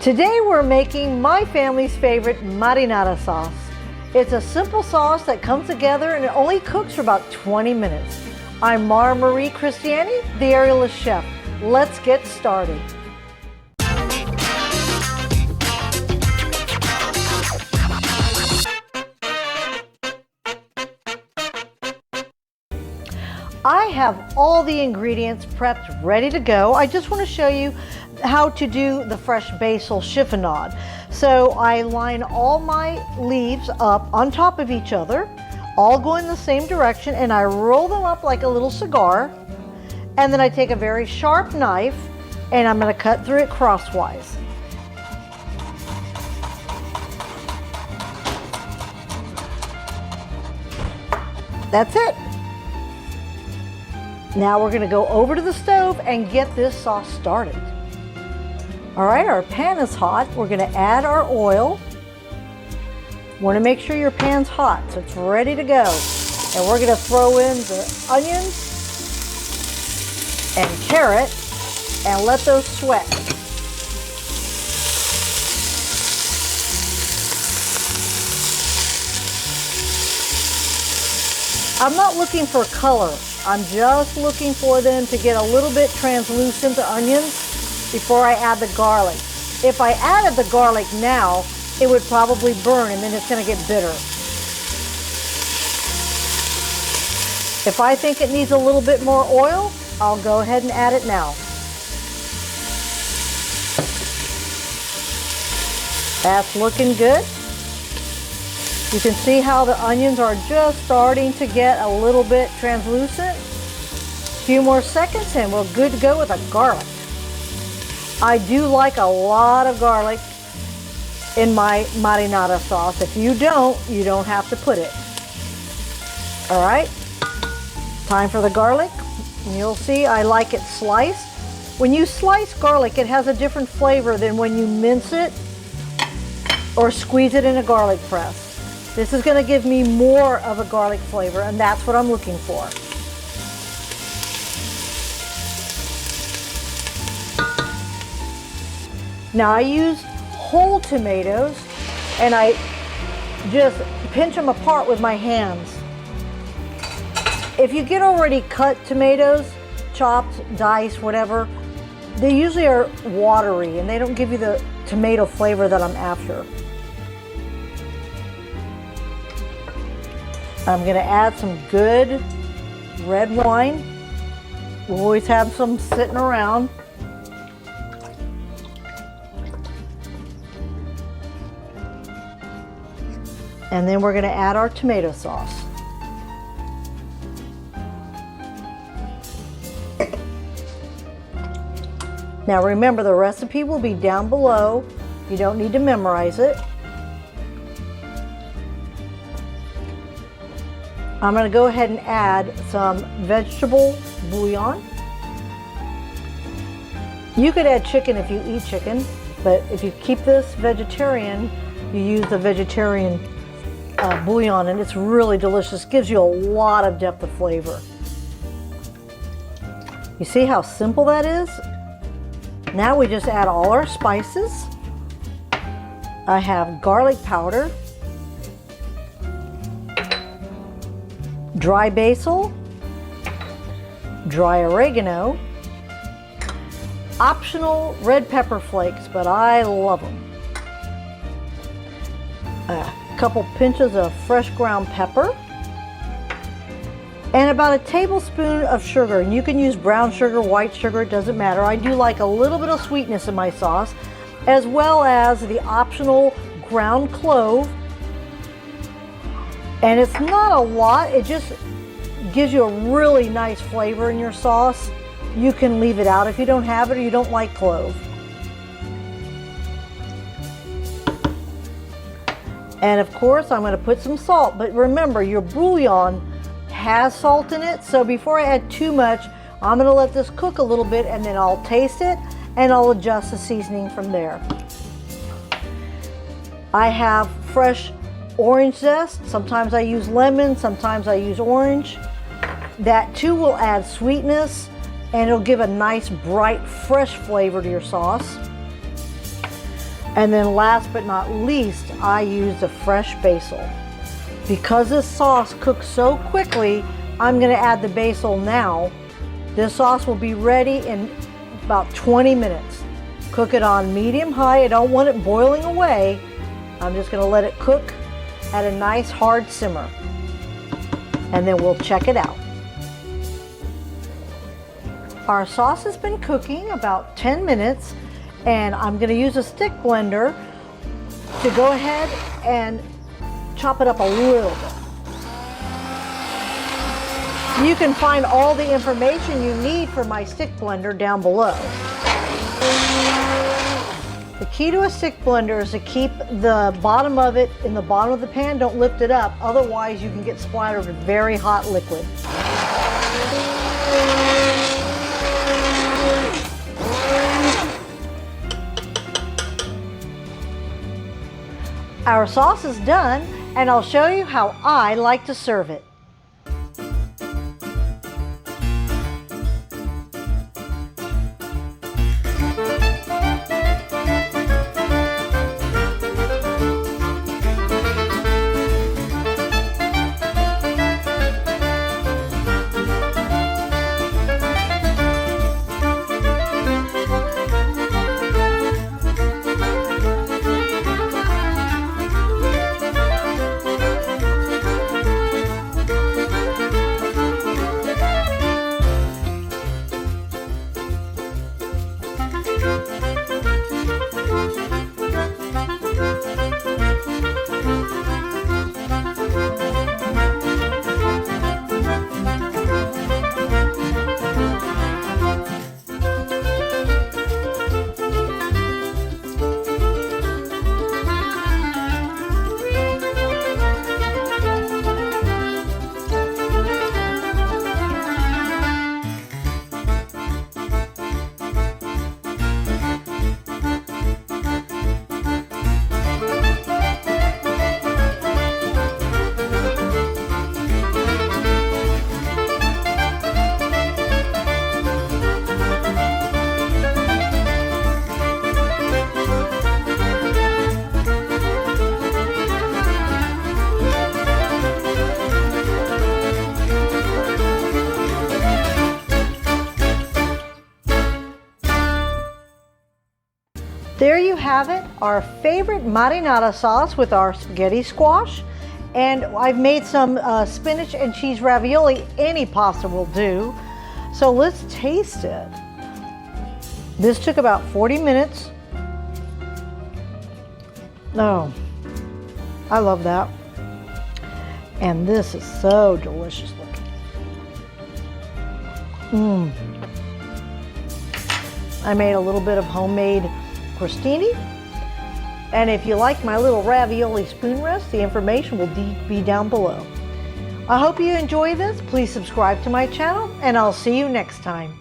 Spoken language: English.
Today we're making my family's favorite marinara sauce. It's a simple sauce that comes together and it only cooks for about 20 minutes. I'm Mara Marie Cristiani, the aerialist chef. Let's get started. I have all the ingredients prepped, ready to go. I just want to show you how to do the fresh basil chiffonade. So I line all my leaves up on top of each other, all go in the same direction, and I roll them up like a little cigar. And then I take a very sharp knife and I'm going to cut through it crosswise. That's it. Now we're going to go over to the stove and get this sauce started. All right, our pan is hot. We're going to add our oil. Want to make sure your pan's hot so it's ready to go. And we're going to throw in the onions and carrot and let those sweat. I'm not looking for color. I'm just looking for them to get a little bit translucent, the onions, before I add the garlic. If I added the garlic now, it would probably burn and then it's going to get bitter. If I think it needs a little bit more oil, I'll go ahead and add it now. That's looking good. You can see how the onions are just starting to get a little bit translucent. A few more seconds and we're good to go with the garlic. I do like a lot of garlic in my marinara sauce. If you don't have to put it. All right, time for the garlic. And you'll see I like it sliced. When you slice garlic, it has a different flavor than when you mince it or squeeze it in a garlic press. This is going to give me more of a garlic flavor, and that's what I'm looking for. Now I use whole tomatoes and I just pinch them apart with my hands. If you get already cut tomatoes, chopped, diced, whatever, they usually are watery and they don't give you the tomato flavor that I'm after. I'm going to add some good red wine. We always have some sitting around. And then we're going to add our tomato sauce. Now remember, the recipe will be down below. You don't need to memorize it. I'm going to go ahead and add some vegetable bouillon. You could add chicken if you eat chicken, but if you keep this vegetarian, you use the vegetarian bouillon, and it's really delicious. Gives you a lot of depth of flavor. You see how simple that is? Now we just add all our spices. I have garlic powder, dry basil, dry oregano, optional red pepper flakes, but I love them. Couple pinches of fresh ground pepper, and about a tablespoon of sugar. And you can use brown sugar, white sugar, it doesn't matter. I do like a little bit of sweetness in my sauce, as well as the optional ground clove. And it's not a lot, it just gives you a really nice flavor in your sauce. You can leave it out if you don't have it or you don't like clove. And of course, I'm going to put some salt, but remember, your bouillon has salt in it, so before I add too much, I'm going to let this cook a little bit and then I'll taste it and I'll adjust the seasoning from there. I have fresh orange zest. Sometimes I use lemon, sometimes I use orange. That too will add sweetness and it'll give a nice, bright, fresh flavor to your sauce. And then last but not least, I used a fresh basil. Because this sauce cooks so quickly, I'm going to add the basil now. This sauce will be ready in about 20 minutes. Cook it on medium-high. I don't want it boiling away. I'm just going to let it cook at a nice hard simmer. And then we'll check it out. Our sauce has been cooking about 10 minutes, and I'm going to use a stick blender to go ahead and chop it up a little bit. You can find all the information you need for my stick blender down below. The key to a stick blender is to keep the bottom of it in the bottom of the pan. Don't lift it up, otherwise you can get splattered with very hot liquid. Our sauce is done, and I'll show you how I like to serve it. There you have it, our favorite marinara sauce with our spaghetti squash. And I've made some spinach and cheese ravioli. Any pasta will do. So let's taste it. This took about 40 minutes. Oh, I love that. And this is so delicious looking. I made a little bit of homemade crostini. And if you like my little ravioli spoon rest, the information will be down below. I hope you enjoy this. Please subscribe to my channel, and I'll see you next time.